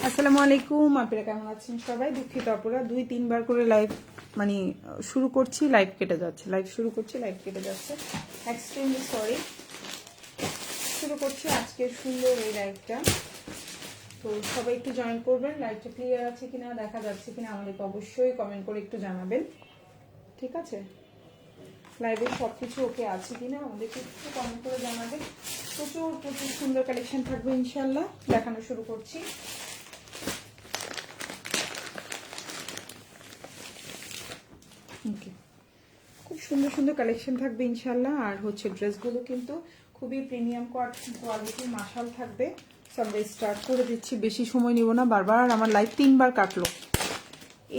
আসসালামু আলাইকুম, আপনারা কেমন আছেন সবাই? দুঃখিত আপুরা, 2-3 বার করে লাইভ শুরু করছি, লাইভ কেটে যাচ্ছে, লাইভ শুরু করছি, লাইভ কেটে যাচ্ছে। Extremely sorry. শুরু করছি আজকের সুন্দর এই লাইভটা। তো সবাই একটু জয়েন করবেন। লাইভটা ক্লিয়ার আছে কিনা, দেখা যাচ্ছে কিনা আমাদেরকে অবশ্যই কমেন্ট করে একটু জানাবেন, ঠিক আছে? লাইভে সব কিছু ওকে আছে কিনা আমাদেরকে একটু কমেন্ট করে জানাবেন। প্রচুর প্রচুর সুন্দর কালেকশন থাকবে ইনশাল্লাহ। দেখানো শুরু করছি। ওকে, খুব সুন্দর সুন্দর কালেকশন থাকবে ইনশাল্লাহ। আর হচ্ছে ড্রেসগুলো কিন্তু খুবই প্রিমিয়াম কোয়ালিটির মাশাল থাকবে। সো আমরা স্টার্ট করে দিচ্ছি, বেশি সময় নিব না। বারবার আমার লাইভ 3বার কাটলো,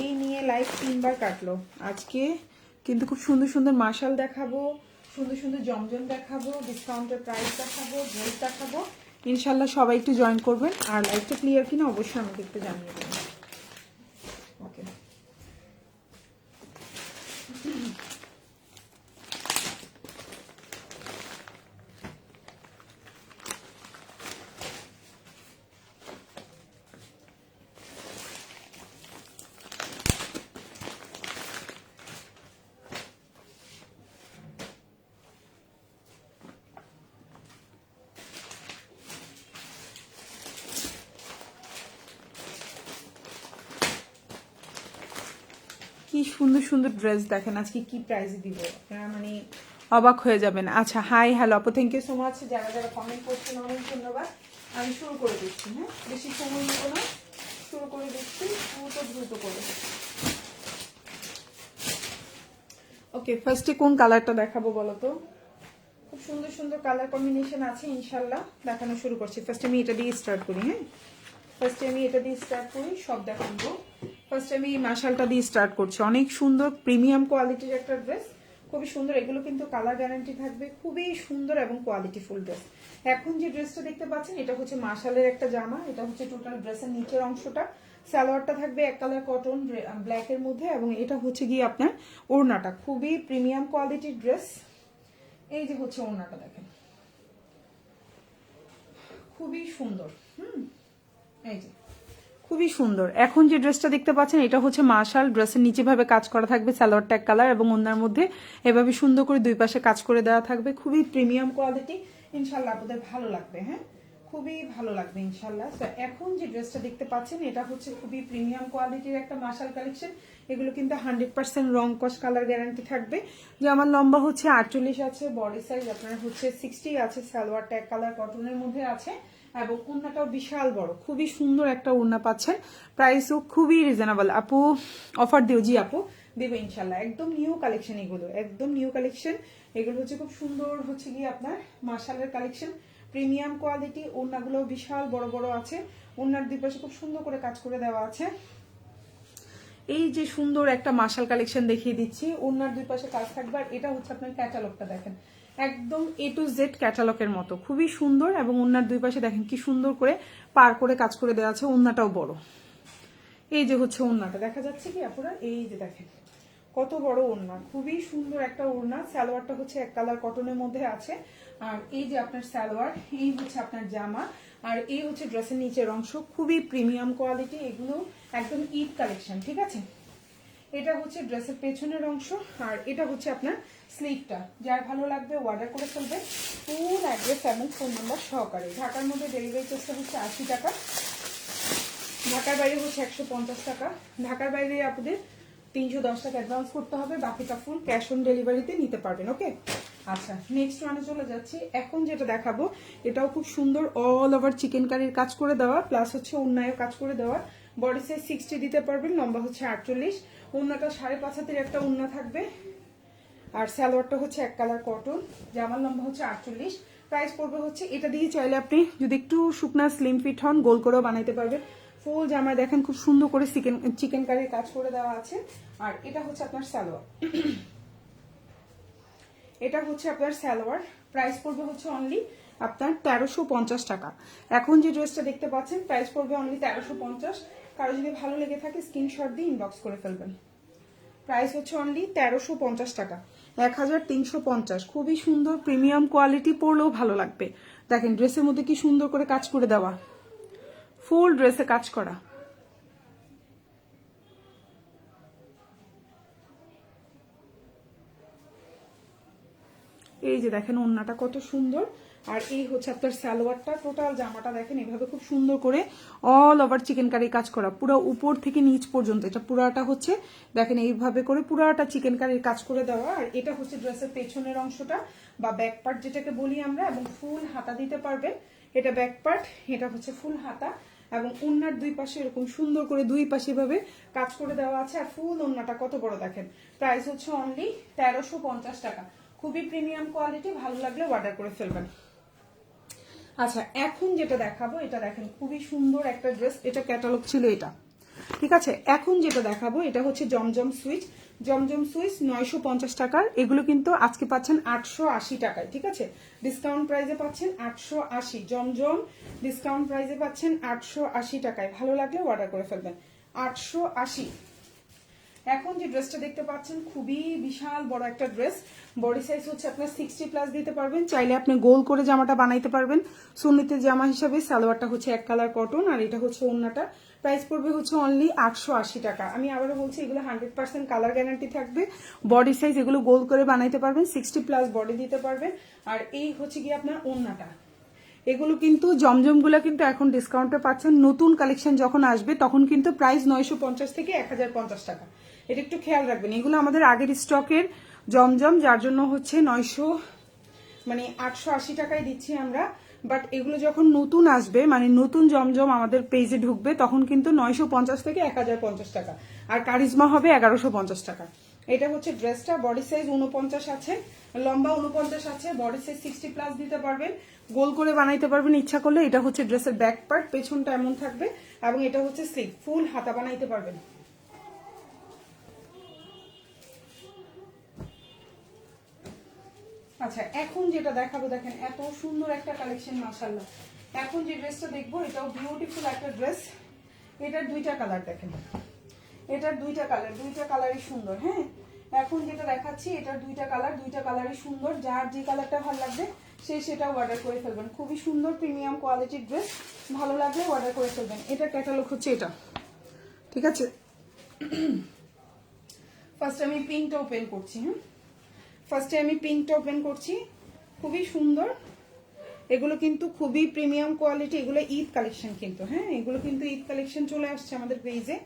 এই নিয়ে লাইভ 3বার কাটলো। আজকে কিন্তু খুব সুন্দর সুন্দর মাশাল দেখাবো, সুন্দর সুন্দর জমজম দেখাবো, ডিসকাউন্টের প্রাইস দেখাবো, ড্রেস দেখাবো ইনশাল্লাহ। সবাই একটু জয়েন করবেন। আর লাইভটা ক্লিয়ার কিনা অবশ্যই আমাকে একটু জানিয়ে দেবেন। ওকে, কি সুন্দর সুন্দর ড্রেস দেখেন। আজকে কি প্রাইস দিব আপনারা অবাক হয়ে যাবেন। আচ্ছা, হাই হ্যালো আপু, থ্যাংক ইউ সো মাচ। যারা যারা কমেন্ট করছেন অনেক ধন্যবাদ। আমি শুরু করে দিচ্ছি, হ্যাঁ, বেশি সময় নেব না, শুরু করে দিচ্ছি দ্রুত করে। ওকে, ফার্স্টে কোন কালারটা দেখাবো বলো তো? খুব সুন্দর সুন্দর কালার কম্বিনেশন আছে ইনশাল্লাহ। দেখানো শুরু করছি। ফার্স্ট আমি এটা দিয়ে স্টার্ট করি, হ্যাঁ, ফার্স্টে আমি এটা দিয়ে স্টার্ট করি, সব দেখাবো। ফার্স্টে আমি এই মাশালটা দিয়ে স্টার্ট করছি। অনেক সুন্দর প্রিমিয়াম কোয়ালিটির একটা ড্রেস, খুবই সুন্দর। এগুলো কিন্তু কালার গ্যারান্টি থাকবে, খুবই সুন্দর এবং কোয়ালিটি ফুল ড্রেস। এখন যে ড্রেসটা দেখতে পাচ্ছেন এটা হচ্ছে মাশালের একটা জামা। এটা হচ্ছে টোটাল ড্রেসের নিচের অংশটা। সালোয়ারটা থাকবে এক কালার কটন ব্ল্যাকের মধ্যে, এবং এটা হচ্ছে গিয়ে আপনার ওড়নাটা। খুবই প্রিমিয়াম কোয়ালিটির ড্রেস। এই যে হচ্ছে ওড়নাটা দেখেন, খুবই সুন্দর। এই যে খুবই সুন্দর। এখন যে ড্রেসটা দেখতে পাচ্ছেন এটা হচ্ছে মাশাল। ড্রেসের নিচে ভাবে কাজ করা থাকবে, সালোয়ারটা এক কালার, এবং ওনার মধ্যে এভাবে সুন্দর করে দুই পাশে কাজ করে দেওয়া থাকবে। খুবই প্রিমিয়াম কোয়ালিটি ইনশাল্লাহ, আপনাদের ভালো লাগবে, হ্যাঁ, খুবই ভালো লাগবে ইনশাল্লাহ। তো এখন যে ড্রেসটা দেখতে পাচ্ছেন এটা হচ্ছে খুবই প্রিমিয়াম কোয়ালিটির একটা মাশাল কালেকশন। এগুলো কিন্তু 100% রং কস কালার গ্যারান্টি থাকবে। যে আমার লম্বা হচ্ছে 48 আছে, বডি সাইজ আপনার হচ্ছে 60 আছে, সালোয়ারটা এক কালার কটনের মধ্যে আছে, এবং ওড়নাটাও বিশাল বড়। খুবই সুন্দর একটা ওড়না পাচ্ছেন, প্রাইসও খুবই রিজনেবল। আপু অফার দিও? জি আপু, দেবে ইনশাল্লাহ। একদম নিউ কালেকশন এগুলো, একদম নিউ কালেকশন এগুলো হচ্ছে। খুব সুন্দর হচ্ছে গিয়ে আপনার মাশালের কালেকশন, প্রিমিয়াম কোয়ালিটি। ওড়নাগুলো বিশাল বড় বড় আছে, ওড়নার দুই পাশে খুব সুন্দর করে কাজ করে দেওয়া আছে। এই যে সুন্দর একটা মাশাল কালেকশন দেখিয়ে দিচ্ছি, ওড়নার দুই পাশে কাজ থাকবে। আর এটা হচ্ছে আপনার ক্যাটালগটা দেখেন, একদম A to Z ক্যাটালগের মতো, খুবই সুন্দর। এবং ওড়নার দুই পাশে দেখেন কি সুন্দর করে পার করে কাজ করে দেওয়া আছে। ওড়নাটাও বড়। এই যে হচ্ছে ওড়নাটা, দেখা যাচ্ছে কি আপনারা? এই যে দেখেন কত বড় ওড়না, খুবই সুন্দর একটা ওড়না। সালোয়ারটা হচ্ছে এক কালার কটনের মধ্যে আছে। আর এই যে আপনার সালোয়ার, এই হচ্ছে আপনার জামা, আর এই হচ্ছে ড্রেসের নিচের অংশ। খুবই প্রিমিয়াম কোয়ালিটি, এগুলো একদম ঈদ কালেকশন, ঠিক আছে? এটা হচ্ছে ড্রেসের পেছনের অংশ, আর এটা হচ্ছে আপনার স্লিভটা। যার ভালো লাগবে অর্ডার করে ফেলবে, ফুল অ্যাড্রেস এবং ফোন নাম্বার সহকারে। ঢাকার মধ্যে ডেলিভারি চার্জটা হচ্ছে 80 টাকা, ঢাকার বাইরে হচ্ছে 150 টাকা। ঢাকার বাইরে আপনাদের 310 টাকা অ্যাডভান্স করতে হবে, বাকিটা ফুল ক্যাশ অন ডেলিভারিতে নিতে পারবেন। ওকে, আচ্ছা, নেক্সট ওয়ানে চলে যাচ্ছি। এখন যেটা দেখাবো এটাও খুব সুন্দর, অল ওভার চিকেন কারির কাজ করে দেওয়া, প্লাস হচ্ছে ওড়নায়ও কাজ করে দেওয়া। বডি সাইজ 60 দিতে পারবেন, লম্বা হচ্ছে 48। ওড়নাটা 5.5 হাতের একটা ওড়না থাকবে, আর সালোয়ারটা হচ্ছে এক কালার কটন। জামার লম্বা হচ্ছে 48। প্রাইস পড়বে হচ্ছে, এটা দিয়ে চাইলে আপনি যদি একটু শুকনা স্লিম ফিট হন গোল করেও বানাইতে পারবেন। ফুল জামায় দেখেন খুব সুন্দর করে চিকেন কারির কাজ করে দেওয়া আছে। আর এটা হচ্ছে আপনার সালোয়ার, এটা হচ্ছে আপনার সালোয়ার। প্রাইস পড়বে হচ্ছে অনলি আপনার 1350 টাকা। এখন যে ড্রেসটা দেখতে পাচ্ছেন প্রাইস পড়বে অনলি 1350। কারো যদি ভালো লেগে থাকে স্ক্রিনশট দিয়ে ইনবক্স করে ফেলবেন। প্রাইস হচ্ছে অনলি 1350 টাকা, 1350। খুবই সুন্দর প্রিমিয়াম কোয়ালিটি, পরলেও ভালো লাগবে। দেখেন ড্রেসের মধ্যে কি সুন্দর করে কাজ করে দেওয়া, ফুল ড্রেসে কাজ করা। এই যে দেখেন ওড়নাটা কত সুন্দর, আর এই হচ্ছে আপনার সালোয়ারটা। টোটাল জামাটা দেখেন এভাবে খুব সুন্দর করে অল ওভার চিকেন কারি কাজ করা, পুরো উপর থেকে নিচ পর্যন্ত। এটা পুরাটা হচ্ছে দেখেন এইভাবে করে পুরাটা চিকেন কারির কাজ করে দেওয়া। আর এটা হচ্ছে ড্রেসের পেছনের অংশটা বা ব্যাক পার্ট যেটাকে বলি আমরা, এবং ফুল হাতা দিতে পারবেন। এটা ব্যাক পার্ট, এটা হচ্ছে ফুল হাতা, এবং ওড়নার দুই পাশে এরকম সুন্দর করে দুই পাশে ভাবে কাজ করে দেওয়া আছে। আর ফুল ওড়নাটা কত বড় দেখেন। প্রাইস হচ্ছে অনলি 1350 টাকা। খুবই প্রিমিয়াম কোয়ালিটি, ভালো লাগলে অর্ডার করে ফেলবেন। আচ্ছা, এখন যেটা দেখাবো এটা দেখেন খুবই সুন্দর একটা ড্রেস। এটা ক্যাটালগ ছিল এটা, ঠিক আছে। এখন যেটা দেখাবো এটা হচ্ছে জমজম সুইচ। জমজম সুইচ 950 টাকার। এগুলো কিন্তু আজকে পাচ্ছেন 880 টাকায়, ঠিক আছে। ডিসকাউন্ট প্রাইসে পাচ্ছেন 880। জমজম ডিসকাউন্ট প্রাইসে পাচ্ছেন 880 টাকায়। ভালো লাগলে অর্ডার করে ফেলবেন। 880। এখন যে ড্রেসটা দেখতে পাচ্ছেন খুবই বিশাল বড় একটা ড্রেস। বডি সাইজ হচ্ছে আপনার 60+ দিতে পারবেন। চাইলে আপনি গোল করে জামাটা বানাইতে পারবেন সুন্নতের জামা হিসাবে। সালোয়ারটা হচ্ছে এক কালার কটন, আর এটা হচ্ছে ওড়নাটা। প্রাইস পড়বে হচ্ছে অনলি 880 টাকা। আমি আবারও বলছি এগুলো 100% কালার গ্যারান্টি থাকবে। বডি সাইজ এগুলো গোল করে বানাইতে পারবেন, 60+ বডি দিতে পারবেন। আর এই হচ্ছে গিয়ে আপনার ওড়নাটা। এগুলো কিন্তু জমজমগুলো কিন্তু এখন ডিসকাউন্টে পাচ্ছেন। নতুন কালেকশন যখন আসবে তখন কিন্তু প্রাইস 950 থেকে 1050 টাকা। এটা একটু খেয়াল রাখবেন। এগুলো আমাদের আগের স্টকের জমজম, যার জন্য হচ্ছে 880 টাকায় দিচ্ছি আমরা। বাট এগুলো যখন নতুন আসবে, মানে নতুন জমজম আমাদের পেজে ঢুকবে, তখন কিন্তু 950 থেকে 1050 টাকা। আর কারিজমা হবে 1150 টাকা। এটা হচ্ছে ড্রেসটা। বডি সাইজ 49 আছে, লম্বা 49 আছে, বডি সাইজ 60+ দিতে পারবেন, গোল করে বানাইতে পারবেন ইচ্ছা করলে। এটা হচ্ছে ড্রেসের ব্যাক পার্ট, পেছনটা এমন থাকবে, এবং এটা হচ্ছে স্লিভ, ফুল হাতা বানাইতে পারবেন। আচ্ছা, এখন যেটা দেখাবো দেখেন এত সুন্দর একটা কালেকশন, মাশাআল্লাহ। এখন যে ড্রেসটা দেখবো এটাও বিউটিফুল একটা ড্রেস। এটার দুইটা কালার দেখেন, এটার দুইটা কালার, দুইটা কালারই সুন্দর। হ্যাঁ, এখন যেটা দেখাচ্ছি এটার দুইটা কালার, দুইটা কালারই সুন্দর। যার যে কালারটা ভালো লাগবে সে সেটা অর্ডার করে ফেলবেন। খুবই সুন্দর প্রিমিয়াম কোয়ালিটির ড্রেস, ভালো লাগলে অর্ডার করে ফেলবেন। এটা ক্যাটালগ হচ্ছে এটা, ঠিক আছে। ফার্স্ট আমি পিঙ্কটা ওপেন করছি। ফার্স্টে আমি পিঙ্কটা ওপেন করছি। খুবই সুন্দর। এগুলো কিন্তু খুবই প্রিমিয়াম কোয়ালিটি। এগুলো ঈদ কালেকশন কিন্তু, হ্যাঁ, এগুলো কিন্তু ঈদ কালেকশন চলে আসছে আমাদের পেজে।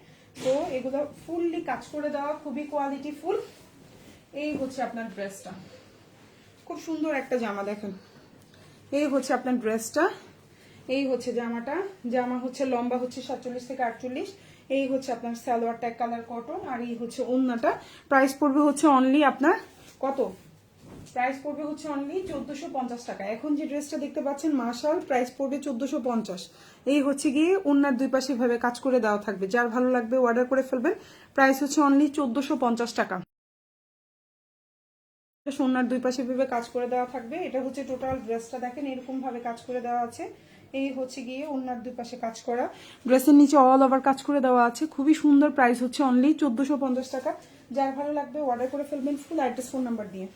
তো এগুলো ফুললি কাজ করে দেওয়া, খুবই কোয়ালিটি ফুল। এই হচ্ছে আপনার ড্রেসটা, খুব সুন্দর একটা জামা দেখেন। এই হচ্ছে আপনার ড্রেসটা, এই হচ্ছে জামাটা। জামা হচ্ছে লম্বা হচ্ছে 47 থেকে 48। এই হচ্ছে আপনার সালোয়ারটা এক কালার কটন, আর এই হচ্ছে ওড়নাটা। প্রাইস পড়বে হচ্ছে অনলি আপনার কত? প্রাইস পড়বে হচ্ছে অনলি 1450 টাকা। এখন যে ড্রেসটা দেখতে পাচ্ছেন মাশাল, প্রাইস পড়বে 1450। এই হচ্ছে গিয়ে ওড়নার দুই পাশে ভাবে কাজ করে দেওয়া থাকবে। যার ভালো লাগবে অর্ডার করে ফেলবেন। প্রাইস হচ্ছে অনলি 1450 টাকা। ওড়নার দুই পাশে ভাবে কাজ করে দেওয়া থাকবে। এটা হচ্ছে টোটাল ড্রেসটা দেখেন এরকম ভাবে কাজ করে দেওয়া আছে। এই হচ্ছে গিয়ে ওড়নার দুই পাশে কাজ করা। ড্রেসের নিচে অল ওভার কাজ করে দেওয়া আছে, খুবই সুন্দর। প্রাইস হচ্ছে অনলি 1450 টাকা। যার ভালো লাগবে অর্ডার করে ফেলবেন ফুল অ্যাড্রেস ফোন নাম্বার দিয়ে।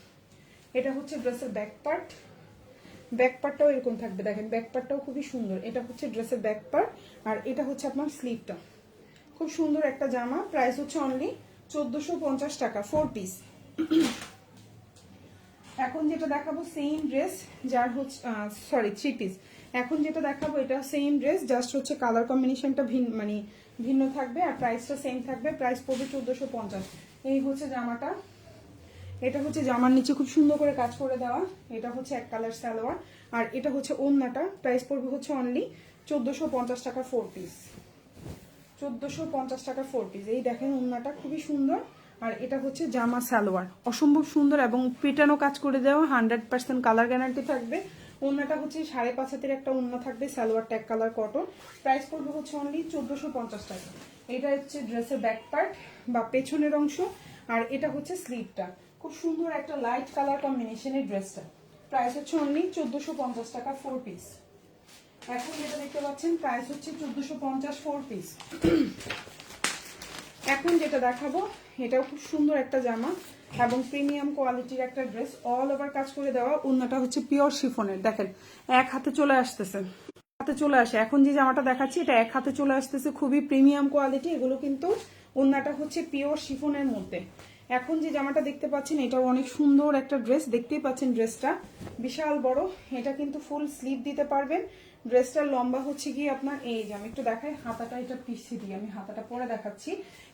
এটা হচ্ছে ড্রেসের ব্যাক পার্ট। ব্যাক পার্টটাও এরকম থাকবে দেখেন, ব্যাক পার্টটাও খুবই সুন্দর। এটা হচ্ছে ড্রেসের ব্যাক পার্ট, আর এটা হচ্ছে আপনার স্লিভটা। খুব সুন্দর একটা জামা। প্রাইস হচ্ছে অনলি 1450 টাকা, 4 পিস। এখন যেটা দেখাবো সেম ড্রেস, যার হচ্ছে 3 পিস। এখন যেটা দেখাবো এটা সেম ড্রেস, জাস্ট হচ্ছে কালার কম্বিনেশনটা ভিন্ন থাকবে, আর প্রাইসটা সেম থাকবে। প্রাইস পড়বে 1450। এই হচ্ছে জামাটা। এটা হচ্ছে জামার নিচে খুব সুন্দর করে কাজ করে দেওয়া। এটা হচ্ছে এক কালার সালোয়ার, আর এটা হচ্ছে ওড়নাটা। প্রাইস পড়বে হচ্ছে অনলি 1450 টাকা, 4 পিস। 1450 টাকা 4 পিস। এই দেখেন ওড়নাটা খুবই সুন্দর, আর এটা হচ্ছে জামা সালোয়ার, অসম্ভব সুন্দর এবং পেটানো কাজ করে দেওয়া। 100% কালার গ্যারান্টি থাকবে। ওড়নাটা হচ্ছে 5.5 হাতের একটা ওড়না থাকবে, সালোয়ারটা এক কালার কটন। প্রাইস পড়বে হচ্ছে অনলি 1450 টাকা। এটা হচ্ছে ড্রেসের ব্যাক পার্ট বা পেছনের অংশ, আর এটা হচ্ছে স্লিভটা। খুব সুন্দর একটা লাইট কালার কম্বিনেশনের ড্রেসটা। প্রাইস হচ্ছে অনলি 1450 টাকা, 4 পিস। এখন যেটা দেখতে পাচ্ছেন প্রাইস হচ্ছে 1450, 4 পিস। এখন যেটা দেখাবো এটাও খুব সুন্দর একটা জামা এবং প্রিমিয়াম কোয়ালিটির একটা ড্রেস, অল ওভার কাজ করে দেওয়া। ওড়নাটা হচ্ছে পিওর শিফনের, দেখেন এক হাতে চলে আসতেছে। হাতে চলে আসে। এখন যে জামাটা দেখাচ্ছি এটা এক হাতে চলে আসতেছে, খুবই প্রিমিয়াম কোয়ালিটি। এগুলো কিন্তু ওন্নাটা হচ্ছে পিওর শিফনের মধ্যে। এখন যে জামাটা দেখতে পাচ্ছেন এটাও অনেক সুন্দর একটা ড্রেস, দেখতেই পাচ্ছেন ড্রেসটা বিশাল বড়। এটা কিন্তু ফুল স্লিভ দিতে পারবেন। ড্রেসটার লম্বা হচ্ছে গিয়ে আপনার, এই যে আমি একটু দেখাই হাতাটা, এটা পিছিয়ে দিয়ে আমি হাতাটা পরে দেখাচ্ছি।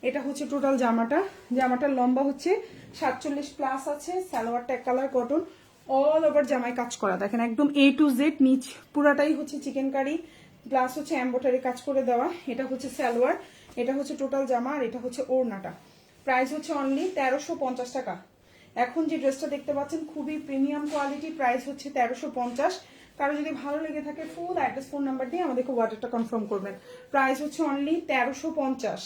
এটা হচ্ছে টোটাল জামাটার লম্বা হচ্ছে 47+ আছে। সালোয়ারটা এক কালার কটন, অল ওভার জামায় কাজ করা, দেখেন একদম A to Z, নিচ পুরাটাই হচ্ছে চিকেন কারি প্লাস হচ্ছে এমব্রয়ডারি কাজ করে দেওয়া। এটা হচ্ছে সালোয়ার, এটা হচ্ছে টোটাল জামা, আর এটা হচ্ছে ওড়নাটা। প্রাইস হচ্ছে অনলি 1350 টাকা। এখন যে ড্রেসটা দেখতে পাচ্ছেন খুবই প্রিমিয়াম কোয়ালিটি, প্রাইস হচ্ছে 1350। কারো যদি ভালো লেগে থাকে ফুল অ্যাড্রেস ফোন নাম্বার দিয়ে আমাদেরকে অর্ডারটা কনফার্ম করবেন। প্রাইস হচ্ছে অনলি 1350।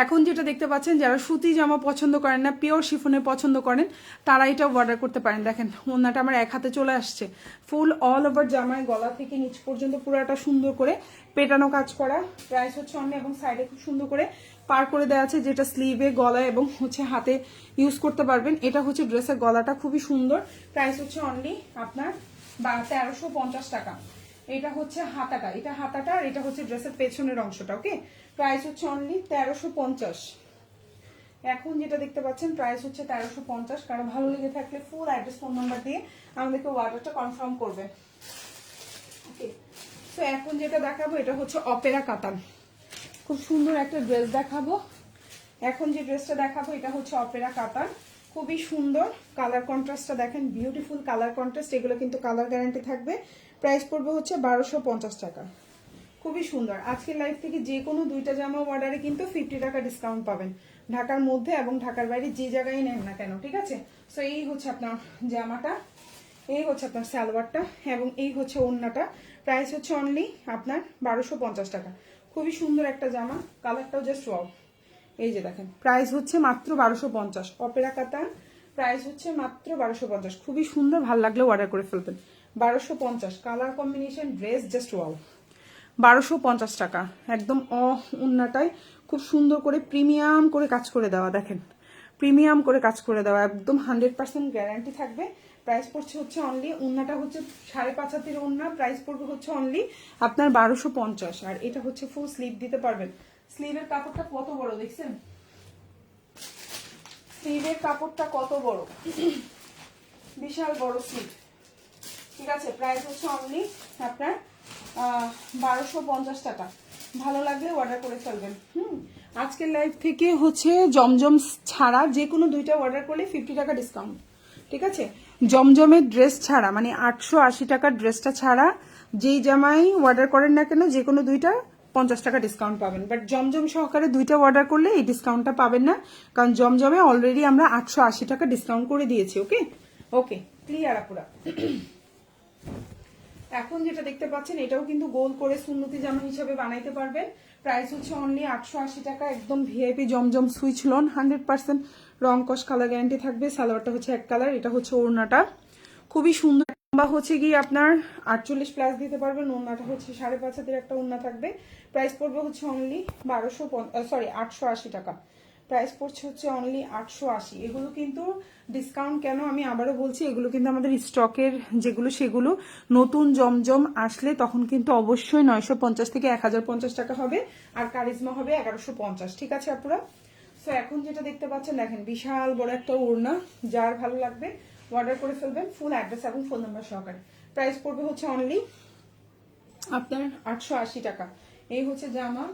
এখন যেটা দেখতে পাচ্ছেন যারা সুতি জামা পছন্দ করেন না, পিওর শিফনের পছন্দ করেন, তারা এটা অর্ডার করতে পারেন। দেখেন ওন্নাটা আমার এক হাতে চলে আসছে, ফুল অল ওভার জামায় গলা থেকে নিচ পর্যন্ত পুরাটা সুন্দর করে পেটানো কাজ করা। প্রাইস হচ্ছে অনলি, এবং সাইডে খুব সুন্দর করে পার করে দেওয়া আছে, যেটা স্লিভে গলায় এবং হচ্ছে হাতে ইউজ করতে পারবেন। এটা হচ্ছে ড্রেসের গলাটা খুবই সুন্দর। প্রাইস হচ্ছে অনলি আপনার 1350 টাকা। এটা হচ্ছে হাতাটা, এটা হাতাটা, আর এটা হচ্ছে ড্রেসের পেছনের অংশটা। ওকে, প্রাইস হচ্ছে অনলি 1350। এখন যেটা দেখতে পাচ্ছেন প্রাইস হচ্ছে 1350। কারো ভালো লেগে থাকলে ফুল অ্যাড্রেস ফোন নাম্বার দিয়ে আমাদেরকে অর্ডারটা কনফার্ম করবে। ওকে, তো এখন যেটা দেখাবো এটা হচ্ছে অপেরা কাতান, খুব সুন্দর একটা ড্রেস দেখাবো। এখন যে ড্রেসটা দেখাবো এটা হচ্ছে অপেরা কাতান, খুবই সুন্দর। কালার কন্ট্রাস্টটা দেখেন, বিউটিফুল কালার কন্ট্রাস্ট। এগুলো কিন্তু কালার গ্যারান্টি থাকবে। প্রাইস পড়বে হচ্ছে 1250 টাকা। খুবই সুন্দর। আজকের লাইভ থেকে যে কোনো দুইটা জামা অর্ডারে কিন্তু 50 টাকা ডিসকাউন্ট পাবেন, ঢাকার মধ্যে এবং ঢাকার বাইরে যে জায়গায় নেন না কেন। ঠিক আছে, সো এই হচ্ছে আপনার জামাটা, এই হচ্ছে আপনার সালোয়ারটা, এবং এই হচ্ছে ওড়নাটা। প্রাইস হচ্ছে অনলি আপনার 1250 টাকা। খুবই সুন্দর একটা জামা, কালারটাও জাস্ট ওয়াও। এই যে দেখেন প্রাইস হচ্ছে মাত্র 1250। অপেরা কাতান, প্রাইস হচ্ছে মাত্র 1250। খুবই সুন্দর, ভালো লাগলে অর্ডার করে ফেলবেন। 1250, colour combination, dress just wow. 1250 টাকা একদম। ওন্নাটাই খুব সুন্দর করে প্রিমিয়াম করে কাজ করে দেওয়া, দেখেন প্রিমিয়াম করে কাজ করে দেওয়া, একদম 100% গ্যারান্টি থাকবে। প্রাইস পড়ছে হচ্ছে অনলি, ওন্নাটা হচ্ছে 5.5 হাতের ওন্না, প্রাইস পড়বে হচ্ছে অনলি আপনার 1250। আর এটা হচ্ছে ফুল স্লিভ দিতে পারবেন। স্লিভের কাপড়টা কত বড় দেখছেন, স্লিভের কাপড়টা কত বড়, বিশাল বড় স্লিভ। ঠিক আছে, প্রাইস হচ্ছে অনলি আপনার 1250 টাকা। ভালো লাগলে অর্ডার করে ফেলবেন। আজকের লাইভ থেকে হচ্ছে জমজম ছাড়া যে কোনো দুইটা অর্ডার করলে 50 টাকা ডিসকাউন্ট। ঠিক আছে, জমজমের ড্রেস ছাড়া, মানে 880 টাকার ড্রেসটা ছাড়া যেই জামাই অর্ডার করেন না কেন যে কোনো দুইটা 50 টাকা ডিসকাউন্ট পাবেন। বাট জমজম সহকারে দুইটা অর্ডার করলে এই ডিসকাউন্টটা পাবেন না, কারণ জমজমে অলরেডি আমরা 880 টাকা ডিসকাউন্ট করে দিয়েছি। ওকে ওকে, ক্লিয়ার আপুরা। এখন যেটা দেখতে পাচ্ছেন এটাও কিন্তু গোল করে সুন্নতি জামা হিসাবে বানাইতে পারবেন। প্রাইস হচ্ছে অনলি 880 টাকা। একদম ভিআইপি জমজম সুইচ লোন, 100% রং কস কালার গ্যারান্টি থাকবে। সালোয়ারটা হচ্ছে এক কালার, এটা হচ্ছে ওড়নাটা খুবই সুন্দর। লম্বা হচ্ছে গিয়ে আপনার 48+ দিতে পারবেন। ওড়নাটা হচ্ছে 5.5 হাতের একটা ওড়না থাকবে। প্রাইস পড়বে হচ্ছে অনলি 880 টাকা। প্রাইস পড়ছে হচ্ছে অনলি 880। এগুলো কিন্তু ডিসকাউন্ট কেন আমি আবারও বলছি, এগুলো কিন্তু আমাদের স্টকের যেগুলো সেগুলো নতুন জমজম আসলে তখন কিন্তু অবশ্যই 950 থেকে 1050 টাকা হবে, আর কারিজমা হবে 1150। ঠিক আছে আপুরা, সো এখন যেটা দেখতে পাচ্ছেন দেখেন বিশাল বড় একটা ওড়না, যার ভালো লাগবে অর্ডার করে ফেলবেন ফুল অ্যাড্রেস এবং ফোন নাম্বার সহকারে। প্রাইস পড়বে হচ্ছে অনলি আপনার 880 টাকা। এই হচ্ছে জামা,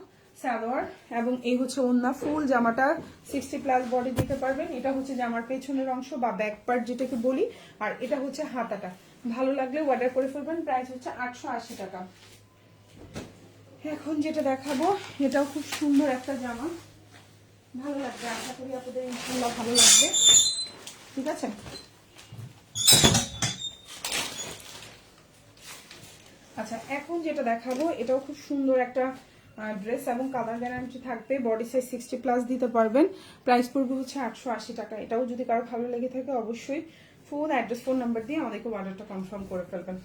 সালোয়ার, এবং এই হচ্ছে ওড়না। ফুল জামাটা 60+ বডি দিতে পারবেন। এটা হচ্ছে জামার পেছনের অংশ বা ব্যাক পার্ট যেটাকে বলি, আর এটা হচ্ছে হাতাটা। ভালো লাগলে অর্ডার করে ফেলবেন। প্রাইস হচ্ছে 880 টাকা। এখন যেটা দেখাবো এটাও খুব সুন্দর একটা জামা, ভালো লাগবে, আশা করি আপনাদের ইনশাআল্লাহ ভালো লাগবে। ঠিক আছে, আচ্ছা এখন যেটা দেখাবো এটাও খুব সুন্দর একটা ড্রেস এবং কালার গ্যারান্টি থাকবে। বডি সাইজ 60+ দিতে পারবেন। প্রাইস পড়বে হচ্ছে 880 টাকা। এটাও যদি কারো ভালো লেগে থাকে অবশ্যই ফুল অ্যাড্রেস ফোন নাম্বার দিয়ে আমাদেরকে অর্ডারটা কনফার্ম করে ফেলবেন।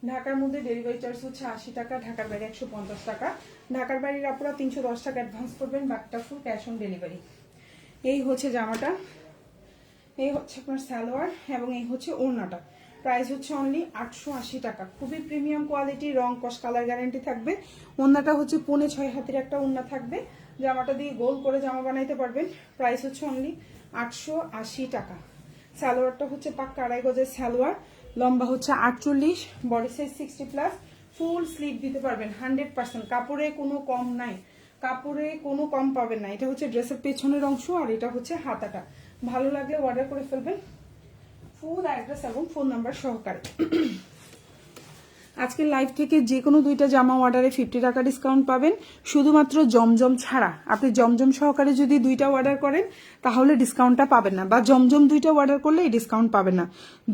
ঢাকার মধ্যে ডেলিভারি চার্জ হচ্ছে 80 টাকা, ঢাকার বাইরে 150 টাকা। ঢাকার বাইরের আপনারা 310 টাকা অ্যাডভান্স করবেন, বাকিটা ফুল ক্যাশ অন ডেলিভারি। এই হচ্ছে জামাটা, এই হচ্ছে আপনার সালোয়ার, এবং এই হচ্ছে ওড়নাটা। প্রাইস হচ্ছে অনলি 880 টাকা। খুবই প্রিমিয়াম কোয়ালিটি, রং কস কালার গ্যারান্টি থাকবে। ওন্নাটা হচ্ছে 5.5 হাতের একটা ওন্না থাকবে, জামাটা দিয়ে গোল করে জামা বানাইতে পারবেন। প্রাইস হচ্ছে অনলি 880 টাকা। সালোয়ারটা হচ্ছে পাক্কা 2.5 গজের সালোয়ার, লম্বা হচ্ছে 48, বডি সাইজ 60+, ফুল স্লিভ দিতে পারবেন 100%। কাপড়ে কোনো কম নাই, কাপড়ে কোনো কম পাবেন না। এটা হচ্ছে ড্রেসের পেছনের অংশ, আর এটা হচ্ছে হাতাটা। ভালো লাগলে অর্ডার করে ফেলবেন ফুল অ্যাড্রেস এবং ফোন নাম্বার সহকারে। আজকের লাইভ থেকে যে কোনো 2টা জামা অর্ডারে 50 টাকা ডিসকাউন্ট পাবেন, শুধুমাত্র জমজম ছাড়া। আপনি জমজম সহকারে যদি 2টা অর্ডার করেন তাহলে ডিসকাউন্টটা পাবেন না, বা জমজম 2টা অর্ডার করলে এই ডিসকাউন্ট পাবেন না।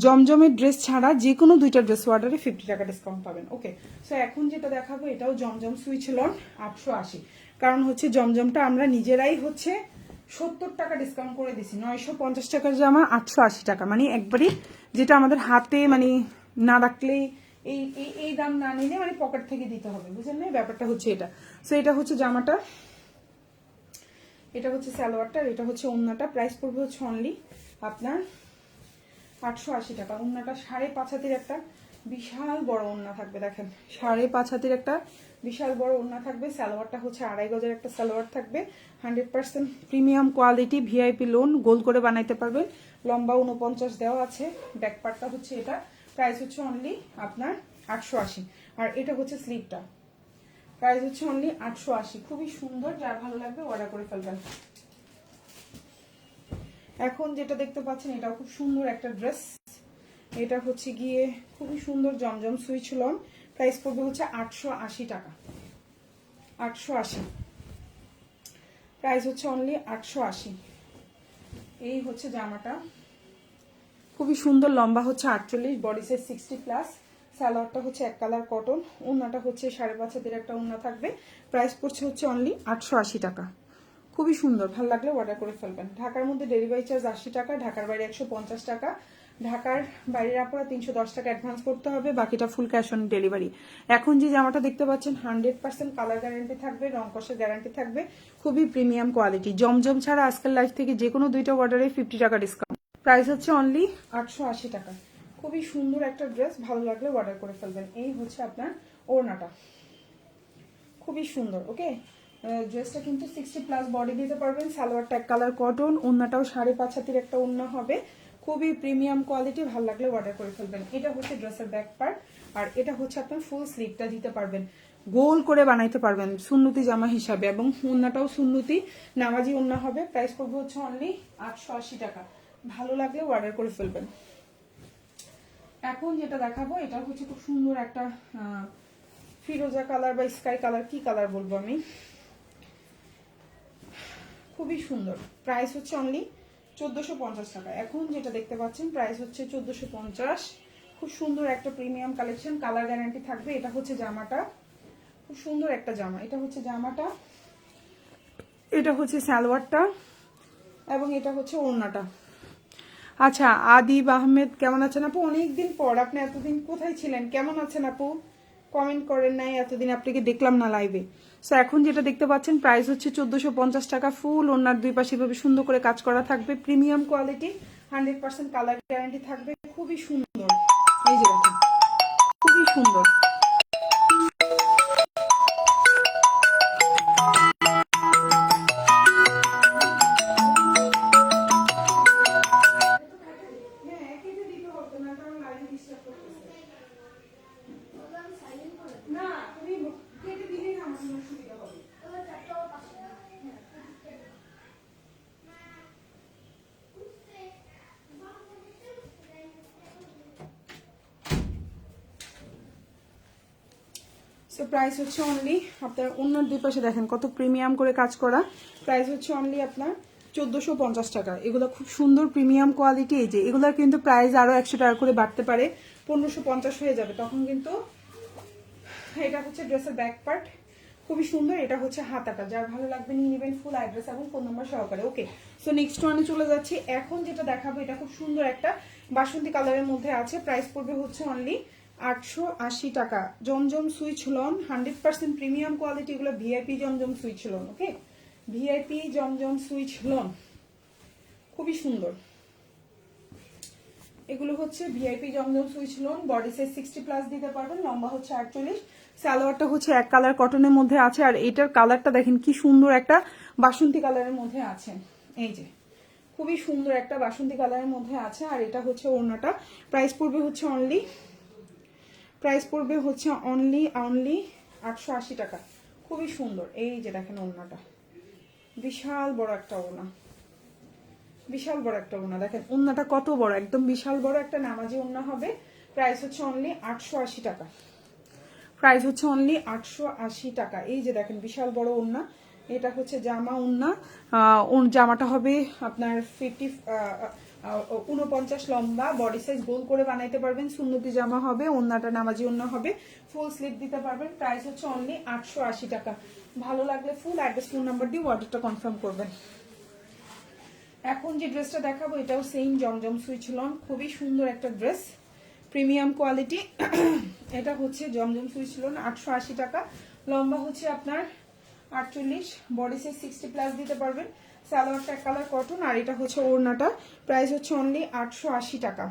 জমজমের ড্রেস ছাড়া যে কোনো 2টা ড্রেস অর্ডারে 50 টাকা ডিসকাউন্ট পাবেন। ওকে, সো এখন যেটা দেখাবো এটাও জমজম সুইচ লন 880। কারণ হচ্ছে জমজমটা আমরা নিজেরাই হচ্ছে 70 টাকা ডিসকাউন্ট করে দিছি। 950 টাকার জামা 880 টাকা, মানে একবারই যেটা আমাদের হাতে মানে না রাখলেই এই এই দাম না নিলে মানে পকেট থেকে দিতে হবে, বুঝলেন না? ব্যাপারটা হচ্ছে এটা। সো এটা হচ্ছে জামাটা, এটা হচ্ছে সালোয়ারটা, এটা হচ্ছে ওন্নাটা। প্রাইস পড়বে হচ্ছে অনলি আপনার 880 টাকা। ওন্নাটা 5.5 হাতের একটা বিশাল বড় ওন্না থাকবে, দেখেন 5.5 হাতের একটা বিশাল বড় ওন্না থাকবে। সালোয়ারটা হচ্ছে 2.5 গজের একটা সালোয়ার থাকবে, 100% প্রিমিয়াম কোয়ালিটি, ভিআইপি লোন, গোল করে বানাইতে পারবেন। লম্বা 49 দেওয়া আছে, ব্যাক পার্টটা হচ্ছে এটা। প্রাইস হচ্ছে অনলি আপনার 880। আর এটা হচ্ছে স্লিভটা, প্রাইস হচ্ছে অনলি 880। খুবই সুন্দর, যার ভালো লাগবে অর্ডার করে ফেলবেন। এখন যেটা দেখতে পাচ্ছেন এটাও খুব সুন্দর একটা ড্রেস। এটা হচ্ছে গিয়ে খুবই সুন্দর জমজম সুইচ লন। প্রাইস পড়বে হচ্ছে 880 টাকা। 880 প্রাইস হচ্ছে অনলি 880। এই হচ্ছে জামাটা, খুবই সুন্দর, লম্বা হচ্ছে 48, বডি সাইজ 60+, সালোয়ারটা হচ্ছে এক কালার কটন, ওন্নাটা হচ্ছে 5.5 হাতের একটা ওন্না থাকবে। প্রাইস পড়ছে হচ্ছে অনলি 880 টাকা। খুবই সুন্দর, ভালো লাগলে অর্ডার করে ফেলবেন। ঢাকার মধ্যে ডেলিভারি চার্জ 80 টাকা, ঢাকার বাইরে 150 টাকা। ঢাকার বাইরের আপনারা 310 টাকা অ্যাডভান্স করতে হবে, বাকিটা ফুল ক্যাশ অন ডেলিভারি। এখন যে জামাটা দেখতে পাচ্ছেন 100% কালার গ্যারান্টি থাকবে, রং কষের গ্যারান্টি থাকবে, খুবই প্রিমিয়াম কোয়ালিটি। জমজম ছাড়া আজকাল লাইফ থেকে যে কোনো 2টা অর্ডারে 50 টাকা ডিসকাউন্ট। প্রাইস হচ্ছে অনলি 880 টাকা। খুবই সুন্দর একটা ড্রেস, ভালো লাগলে অর্ডার করে ফেলবেন। এই হচ্ছে আপনার ওড়নাটা, খুবই সুন্দর। ওকে, ড্রেসটা কিন্তু 60+ বডি দিতে পারবেন। সালোয়ারটা এক কালার কটন, ওড়নাটাও 5.5 হাতের একটা ওড়না হবে, খুবই প্রিমিয়াম কোয়ালিটি, ভালো লাগলে অর্ডার করে ফেলবেন। এটা হচ্ছে ড্রেসের ব্যাক পার্ট, আর এটা হচ্ছে আপনার ফুল স্লিভটা দিতে পারবেন, গোল করে বানাইতে পারবেন সুন্নতি জামা হিসাবে, এবং ওড়নাটাও সুন্নতি নামাজি ওড়না হবে। প্রাইস পড়বে হচ্ছে অনলি 880 টাকা। ভালো লাগলে অর্ডার করে ফেলবেন। এখন যেটা দেখাবো এটা হচ্ছে খুব সুন্দর একটা ফিরোজা কালার বা স্কাই কালার, কি কালার বলবো আমি, খুবই সুন্দর। প্রাইস হচ্ছে অনলি 1450 টাকা। এখন যেটা দেখতে পাচ্ছেন প্রাইস হচ্ছে 1450। খুব সুন্দর একটা প্রিমিয়াম কালেকশন, কালার গ্যারান্টি থাকবে। এটা হচ্ছে জামাটা, খুব সুন্দর একটা জামা। এটা হচ্ছে জামাটা, এটা হচ্ছে সালোয়ারটা, এবং এটা হচ্ছে ওড়নাটা। আচ্ছা, আদিব আহমেদ কেমন আছেন আপু? অনেকদিন পর, আপনি এতদিন কোথায় ছিলেন? কেমন আছেন আপু? কমেন্ট করেন নাই এতদিন, আপনাকে দেখলাম না লাইভে। সো এখন যেটা দেখতে পাচ্ছেন প্রাইস হচ্ছে 1450 টাকা। ফুল ওড়নার দুই পাশে ভাবে সুন্দর করে কাজ করা থাকবে, প্রিমিয়াম কোয়ালিটি, 100% কালার গ্যারান্টি থাকবে, খুবই সুন্দর। এই যে দেখুন, খুবই সুন্দর। সো প্রাইস হচ্ছে অনলি আপনার অন্যান্য দুই পাশে দেখেন কত প্রিমিয়াম করে কাজ করা। প্রাইস হচ্ছে অনলি আপনার 1450 টাকা। এগুলো খুব সুন্দর প্রিমিয়াম কোয়ালিটি। এই যে এগুলোর কিন্তু প্রাইস আরো 100 টাকা করে বাড়তে পারে, 1550 হয়ে যাবে তখন কিন্তু। এটা হচ্ছে ড্রেসের ব্যাক পার্ট, খুবই সুন্দর। এটা হচ্ছে হাতাটা, যার ভালো লাগবে নিয়ে নেবেন ফুল অ্যাড্রেস এবং ফোন নাম্বার সহকারে। ওকে, সো নেক্সট ওয়ানে চলে যাচ্ছি। এখন যেটা দেখাবো এটা খুব সুন্দর একটা বাসন্তী কালারের মধ্যে আছে। প্রাইস পড়বে হচ্ছে অনলি 880 টাকা। জমজম সুইচ লন, 100% প্রিমিয়াম কোয়ালিটি, এগুলো ভিআইপি জমজম সুইচ লন। ওকে, ভিআইপি জমজম সুইচ লন, খুবই সুন্দর। এগুলো হচ্ছে ভিআইপি জমজম সুইচ লোন, বডি সাইজ 60+ দিতে পারবেন, লম্বা হচ্ছে 48, সালোয়ারটা হচ্ছে এক কালার কটনের মধ্যে আছে। আর এটার কালারটা দেখেন কি সুন্দর একটা বাসন্তী কালারের মধ্যে আছে, এই যে খুবই সুন্দর একটা বাসন্তী কালারের মধ্যে আছে। আর এটা হচ্ছে ওড়নাটা, প্রাইস পড়বে হচ্ছে অনলি 880 টাকা। খুবই সুন্দর, এই যে দেখেন ওড়নাটা বিশাল বড় একটা ওড়না, বিশাল বড় একটা ওড়না, দেখেন ওড়নাটা কত বড়, একদম বিশাল বড় একটা নামাজি ওড়না হবে। প্রাইস হচ্ছে অনলি 880 টাকা, প্রাইস হচ্ছে অনলি 880 টাকা। এই যে দেখেন বিশাল বড় ওড়না, এটা হচ্ছে জামা ওড়না, জামাটা হবে আপনার 49 লম্বা, বডি সাইজ গোল করে বানাইতে পারবেন, সুন্নতি জামা হবে, ওড়নাটা নামাজি ওড়না হবে, ফুল স্লিভ দিতে পারবেন। প্রাইস হচ্ছে অনলি 880 টাকা। ভালো লাগলে ফুল অ্যাড্রেস ফোন নাম্বার দিয়ে অর্ডারটা কনফার্ম করবেন। এখন যে ড্রেসটা দেখাবো এটাও সেম জমজম সুইচ লন, খুবই সুন্দর একটা ড্রেস, প্রিমিয়াম কোয়ালিটি। এটা হচ্ছে জমজম সুইচ লোন, 880 টাকা, লম্বা হচ্ছে আপনার 48, বডি সাইজ 60+ দিতে পারবেন, সালোয়ারটা এক কালার কটন। আর এটা হচ্ছে ওড়নাটা, প্রাইস হচ্ছে অনলি 880 টাকা,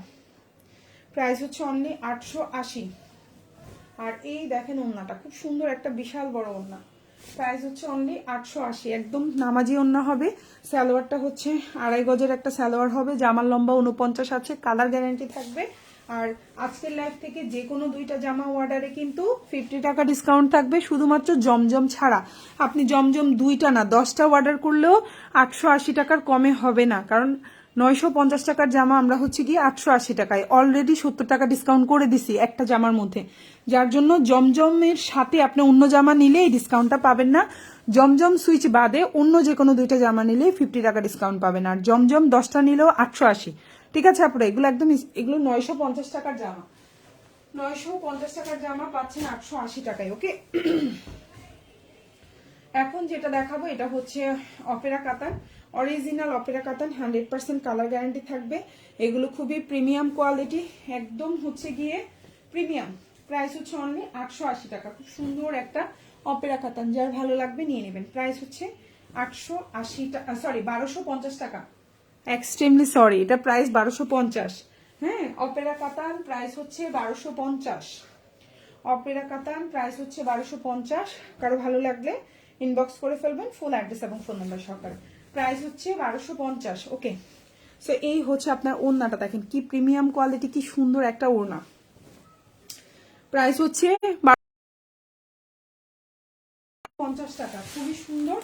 প্রাইস হচ্ছে অনলি 880। আর এই দেখেন ওড়নাটা খুব সুন্দর একটা বিশাল বড় ওড়না, প্রাইস হচ্ছে অনলি 880, একদম নামাজি ওড়না হবে। সালোয়ারটা হচ্ছে 2.5 গজের একটা সালোয়ার হবে, জামার লম্বা 49 আছে, কালার গ্যারান্টি থাকবে। আর আজকের লাইভ থেকে যে কোনো 2টা জামা অর্ডারে কিন্তু 50 টাকা ডিসকাউন্ট থাকবে, শুধুমাত্র জমজম ছাড়া। আপনি জমজম 2টা না 10টা অর্ডার করলেও 880 টাকার কমে হবে না, কারণ 950 টাকার জামা আমরা হচ্ছে কি 880 টাকায় অলরেডি 70 টাকা ডিসকাউন্ট করে দিছি একটা জামার মধ্যে, যার জন্য জমজমের সাথে আপনি অন্য জামা নিলে এই ডিসকাউন্টটা পাবেন না। জমজম সুইচ বাদে অন্য যে কোনো 2টা জামা নিলে 50 টাকা ডিসকাউন্ট পাবেন, আর জমজম 10টা নিলেও 880। ঠিক আছে আপনারা, এগুলো একদম, এগুলো 950 টাকার জামা, 950 টাকার জামা পাচ্ছেন 880 টাকায়। ওকে, এখন যেটা দেখাবো এটা হচ্ছে অপেরা কাতান, অরিজিনাল অপেরা কাতান, 100% কালার গ্যারান্টি থাকবে। এগুলো খুবই প্রিমিয়াম কোয়ালিটি, একদম হচ্ছে গিয়ে প্রিমিয়াম। প্রাইস হচ্ছে অনলি 880 টাকা, খুব সুন্দর একটা অপেরা কাতান, যার ভালো লাগবে নিয়ে নেবেন। প্রাইস হচ্ছে 880 টাকা, সরি 1250 টাকা, এক্সট্রিমলি সরি, এটা প্রাইস 1250। হ্যাঁ, অপেরা কাতান প্রাইস হচ্ছে 1250, অপেরা কাতান প্রাইস হচ্ছে 1250। কারো ভালো লাগলে ইনবক্স করে ফেলবেন ফুল অ্যাড্রেস এবং ফোন নাম্বার সহকারে। প্রাইস হচ্ছে 1250। ওকে, সো এই হচ্ছে আপনার ওড়নাটা, দেখেন কি প্রিমিয়াম কোয়ালিটি, কি সুন্দর একটা ওড়না। প্রাইস হচ্ছে 50 টাকা, খুবই সুন্দর,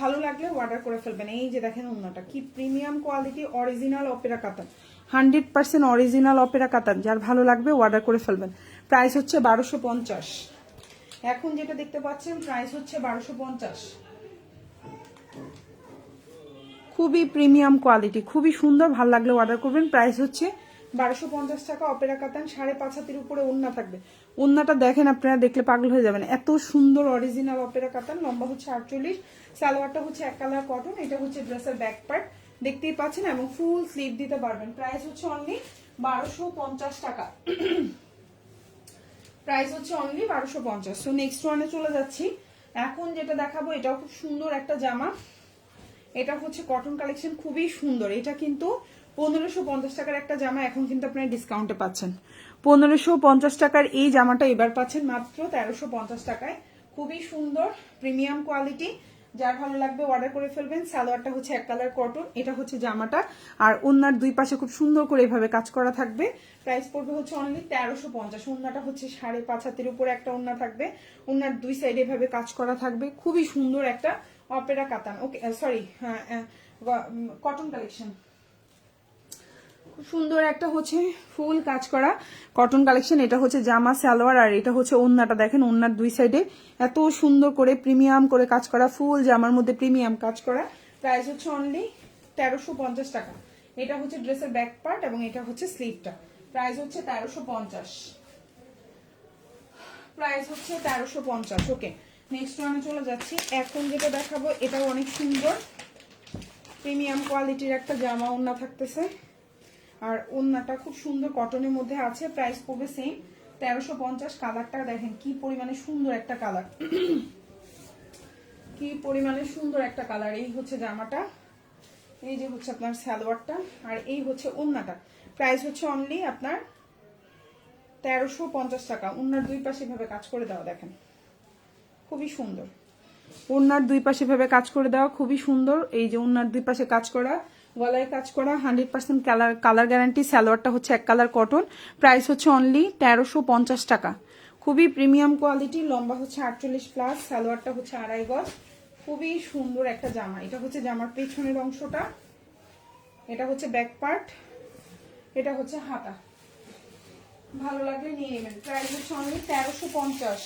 ভালো লাগলে অর্ডার করে ফেলবেন। এই যে দেখেন ওড়নাটা কি প্রিমিয়াম কোয়ালিটি, অরিজিনাল অপেরা কাতান, 100% অরিজিনাল অপেরা কাতান, যার ভালো লাগবে অর্ডার করে ফেলবেন। প্রাইস হচ্ছে 1250। এখন যেটা দেখতে পাচ্ছেন প্রাইস হচ্ছে 1250, খুবই প্রিমিয়াম কোয়ালিটি, খুবই সুন্দর, ভালো লাগলে অর্ডার করবেন। প্রাইস হচ্ছে 1250 টাকা, অপেরা কাতান, 5.5 হাতের উপরে ওড়না থাকবে। ওড়নাটা দেখেন, আপনারা দেখলে পাগল হয়ে যাবেন, এত সুন্দর অরিজিনাল অপেরা কাতান, লম্বা হচ্ছে 48, সালোয়ারটা হচ্ছে এক কালার কটন, এটা হচ্ছে ড্রেসের ব্যাক পার্ট দেখতেই পাচ্ছেন, এবং ফুল স্লিভ দিতে পারবেন। প্রাইস হচ্ছে অনলি 1250 টাকা, প্রাইস হচ্ছে অনলি 1250। সো নেক্সট ওয়ানে চলে যাচ্ছি। এখন যেটা দেখাবো এটাও খুব সুন্দর একটা জামা, এটা হচ্ছে কটন কালেকশন, খুবই সুন্দর। এটা কিন্তু 1550 টাকার একটা জামা, এখন কিন্তু আপনারা ডিসকাউন্টে পাচ্ছেন। 1550 টাকার এই জামাটা এবার পাচ্ছেন মাত্র 1350 টাকায়, খুবই সুন্দর প্রিমিয়াম কোয়ালিটি, যার ভালো লাগবে অর্ডার করে ফেলবেন। সালোয়ারটা হচ্ছে এক কালার কটন, এটা হচ্ছে জামাটা, আর ওন্নার দুই পাশে খুব সুন্দর করে এভাবে কাজ করা থাকবে। প্রাইস পড়বে হচ্ছে অনলি 1350। ওন্নাটা হচ্ছে 5.5 হাতের উপরে একটা ওন্না থাকবে, ওন্নার দুই সাইডে এভাবে কাজ করা থাকবে, খুবই সুন্দর একটা অপেরা কাতান, ওকে সরি কটন কালেকশন, খুব সুন্দর একটা হচ্ছে ফুল কাজ করা কটন কালেকশন। এটা হচ্ছে জামা সালোয়ার, আর এটা হচ্ছে ওন্নাটা, দেখেন ওন্নার দুই সাইডে এত সুন্দর করে প্রিমিয়াম করে কাজ করা, ফুল জামার মধ্যে প্রিমিয়াম কাজ করা। প্রাইস হচ্ছে অনলি 1350 টাকা। এটা হচ্ছে ড্রেসের ব্যাক পার্ট এবং এটা হচ্ছে স্লিভটা। প্রাইস হচ্ছে 1350, প্রাইস হচ্ছে 1350। ওকে, নেক্সট ওয়ানে চলে যাচ্ছি। এখন যেটা দেখাবো এটাও অনেক সুন্দর প্রিমিয়াম কোয়ালিটির একটা জামা ওন্না থাকতেছে, আর ওন্নাটা খুব সুন্দর কটনের মধ্যে আছে। প্রাইস পড়বে সেম 1350। কালারটা দেখেন কি পরিমাণে সুন্দর একটা কালার, কি পরিমাণে সুন্দর একটা কালার। এই হচ্ছে জামাটা, এই যে হচ্ছে আপনার সালোয়ারটা, আর এই হচ্ছে ওড়নাটা। প্রাইস হচ্ছে অনলি আপনার 1350 টাকা। ওড়নার দুই পাশে ভাবে কাজ করে দেওয়া, দেখেন খুবই সুন্দর। ওড়নার দুই পাশে ভাবে কাজ করে দেওয়া, খুবই সুন্দর। এই যে ওড়নার দুই পাশে কাজ করা, গলায় কাজ করা, 100% কালার গ্যারান্টি। সালোয়ারটা হচ্ছে এক কালার কটন। প্রাইস হচ্ছে অনলি 1350 টাকা। খুবই প্রিমিয়াম কোয়ালিটি। লম্বা হচ্ছে 48+, সালোয়ারটা হচ্ছে 2.5 গজ। খুবই সুন্দর একটা জামা। এটা হচ্ছে জামার পেছনের অংশটা, এটা হচ্ছে ব্যাক পার্ট, এটা হচ্ছে হাতা। ভালো লাগলে নিয়ে নেবেন। প্রাইস হচ্ছে অনলি 1350।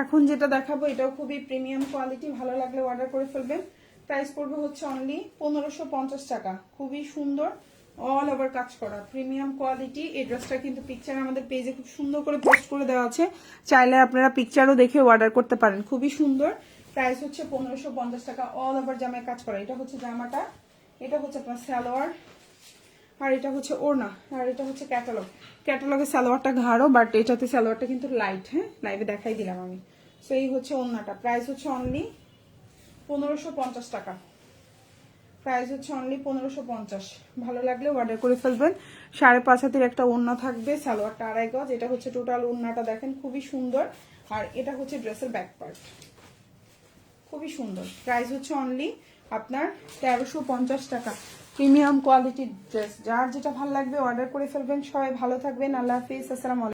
এখন যেটা দেখাবো এটাও খুবই প্রিমিয়াম কোয়ালিটি। ভালো লাগলে অর্ডার করে ফেলবেন। প্রাইস পড়বে হচ্ছে অনলি 1550 টাকা। খুবই সুন্দর, অল ওভার কাজ করা, প্রিমিয়াম কোয়ালিটি। এই ড্রেসটা কিন্তু পিকচার আমাদের পেজে খুব সুন্দর করে পোস্ট করে দেওয়া আছে, চাইলে আপনারা পিকচারও দেখে অর্ডার করতে পারেন। খুবই সুন্দর। প্রাইস হচ্ছে 1550 টাকা। অল ওভার জামায় কাজ করা। এটা হচ্ছে জামাটা, এটা হচ্ছে আপনার সালোয়ার, আর এটা হচ্ছে ওড়না, আর এটা হচ্ছে ক্যাটালগ। ক্যাটালগের সালোয়ারটা ঘাড়ো, বাট এটাতে সালোয়ারটা কিন্তু লাইট। হ্যাঁ, লাইভে দেখাই দিলাম আমি। সো এই হচ্ছে ওড়নাটা। প্রাইস হচ্ছে অনলি 1550 টাকা। প্রাইস হচ্ছে অনলি 1550। ভালো লাগলে অর্ডার করে ফেলবেন। 5.5 হাতের একটা ওড়না থাকবে, সালোয়ারটা 2.5 গজ। এটা হচ্ছে টোটাল ওড়নাটা, দেখেন খুবই সুন্দর। আর এটা হচ্ছে ড্রেসের ব্যাক পার্ট, খুবই সুন্দর। প্রাইস হচ্ছে অনলি আপনার 1350 টাকা। প্রিমিয়াম কোয়ালিটির ড্রেস, যার যেটা ভালো লাগবে অর্ডার করে ফেলবেন। সবাই ভালো থাকবেন। আল্লাহ হাফিজ, আসসালামু আলাইকুম।